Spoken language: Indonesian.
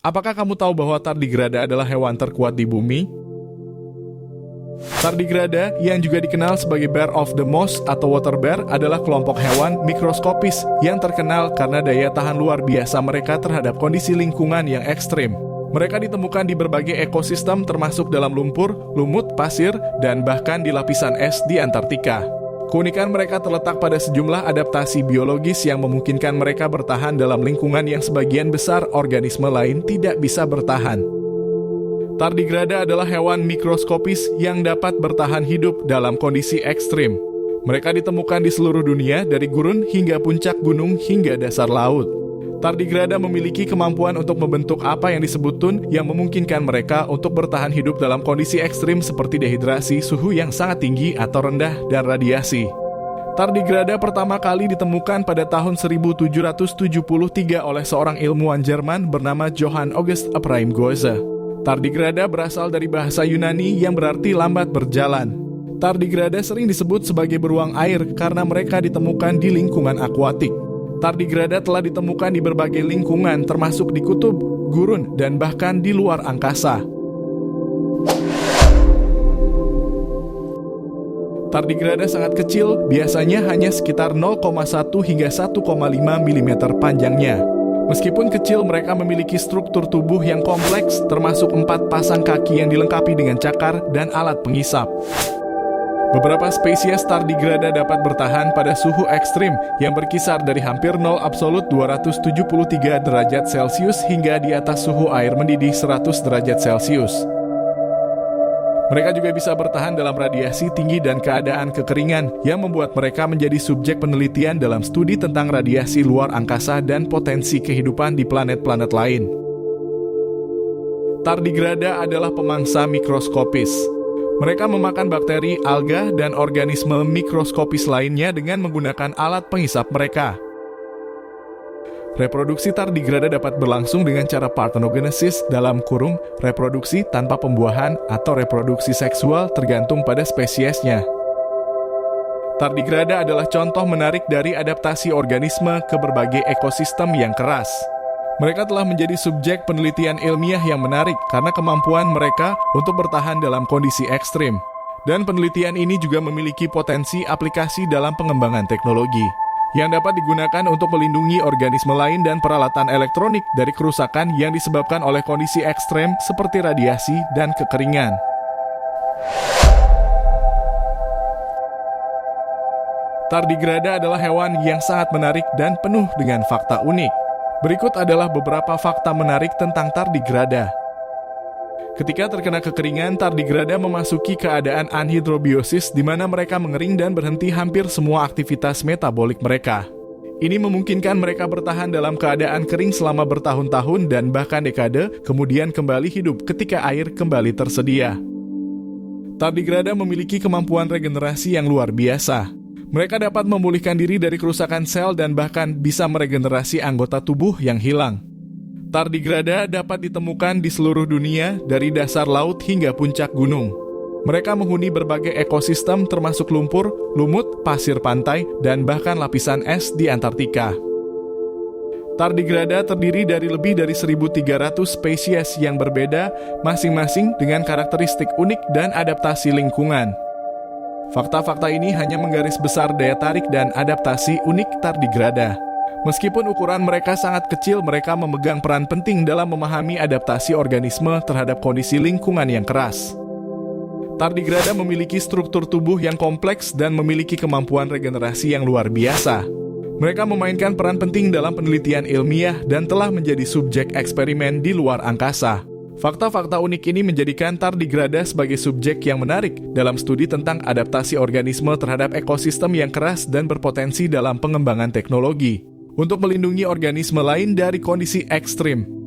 Apakah kamu tahu bahwa tardigrada adalah hewan terkuat di bumi? Tardigrada, yang juga dikenal sebagai bear of the moss atau water bear, adalah kelompok hewan mikroskopis yang terkenal karena daya tahan luar biasa mereka terhadap kondisi lingkungan yang ekstrim. Mereka ditemukan di berbagai ekosistem termasuk dalam lumpur, lumut, pasir, dan bahkan di lapisan es di Antartika. Keunikan mereka terletak pada sejumlah adaptasi biologis yang memungkinkan mereka bertahan dalam lingkungan yang sebagian besar organisme lain tidak bisa bertahan. Tardigrada adalah hewan mikroskopis yang dapat bertahan hidup dalam kondisi ekstrim. Mereka ditemukan di seluruh dunia, dari gurun hingga puncak gunung hingga dasar laut. Tardigrada memiliki kemampuan untuk membentuk apa yang disebut tun yang memungkinkan mereka untuk bertahan hidup dalam kondisi ekstrim seperti dehidrasi, suhu yang sangat tinggi atau rendah, dan radiasi. Tardigrada pertama kali ditemukan pada tahun 1773 oleh seorang ilmuwan Jerman bernama Johann August Ephraim Goeze. Tardigrada berasal dari bahasa Yunani yang berarti lambat berjalan. Tardigrada sering disebut sebagai beruang air karena mereka ditemukan di lingkungan akuatik. Tardigrada telah ditemukan di berbagai lingkungan termasuk di kutub, gurun, dan bahkan di luar angkasa. Tardigrada sangat kecil, biasanya hanya sekitar 0,1 hingga 1,5 mm panjangnya. Meskipun kecil, mereka memiliki struktur tubuh yang kompleks, termasuk 4 pasang kaki yang dilengkapi dengan cakar dan alat pengisap. Beberapa spesies tardigrada dapat bertahan pada suhu ekstrim yang berkisar dari hampir 0 absolut 273 derajat Celcius hingga di atas suhu air mendidih 100 derajat Celcius. Mereka juga bisa bertahan dalam radiasi tinggi dan keadaan kekeringan yang membuat mereka menjadi subjek penelitian dalam studi tentang radiasi luar angkasa dan potensi kehidupan di planet-planet lain. Tardigrada adalah pemangsa mikroskopis. Mereka memakan bakteri, alga, dan organisme mikroskopis lainnya dengan menggunakan alat pengisap mereka. Reproduksi tardigrada dapat berlangsung dengan cara parthenogenesis dalam kurung, reproduksi tanpa pembuahan, atau reproduksi seksual tergantung pada spesiesnya. Tardigrada adalah contoh menarik dari adaptasi organisme ke berbagai ekosistem yang keras. Mereka telah menjadi subjek penelitian ilmiah yang menarik karena kemampuan mereka untuk bertahan dalam kondisi ekstrim. Dan penelitian ini juga memiliki potensi aplikasi dalam pengembangan teknologi yang dapat digunakan untuk melindungi organisme lain dan peralatan elektronik dari kerusakan yang disebabkan oleh kondisi ekstrem seperti radiasi dan kekeringan. Tardigrada adalah hewan yang sangat menarik dan penuh dengan fakta unik. Berikut adalah beberapa fakta menarik tentang tardigrada. Ketika terkena kekeringan, tardigrada memasuki keadaan anhidrobiosis di mana mereka mengering dan berhenti hampir semua aktivitas metabolik mereka. Ini memungkinkan mereka bertahan dalam keadaan kering selama bertahun-tahun dan bahkan dekade, kemudian kembali hidup ketika air kembali tersedia. Tardigrada memiliki kemampuan regenerasi yang luar biasa. Mereka dapat memulihkan diri dari kerusakan sel dan bahkan bisa meregenerasi anggota tubuh yang hilang. Tardigrada dapat ditemukan di seluruh dunia, dari dasar laut hingga puncak gunung. Mereka menghuni berbagai ekosistem termasuk lumpur, lumut, pasir pantai, dan bahkan lapisan es di Antartika. Tardigrada terdiri dari lebih dari 1.300 spesies yang berbeda, masing-masing dengan karakteristik unik dan adaptasi lingkungan. Fakta-fakta ini hanya menggaris besar daya tarik dan adaptasi unik tardigrada. Meskipun ukuran mereka sangat kecil, mereka memegang peran penting dalam memahami adaptasi organisme terhadap kondisi lingkungan yang keras. Tardigrada memiliki struktur tubuh yang kompleks dan memiliki kemampuan regenerasi yang luar biasa. Mereka memainkan peran penting dalam penelitian ilmiah dan telah menjadi subjek eksperimen di luar angkasa. Fakta-fakta unik ini menjadikan tardigrada sebagai subjek yang menarik dalam studi tentang adaptasi organisme terhadap ekosistem yang keras dan berpotensi dalam pengembangan teknologi untuk melindungi organisme lain dari kondisi ekstrim.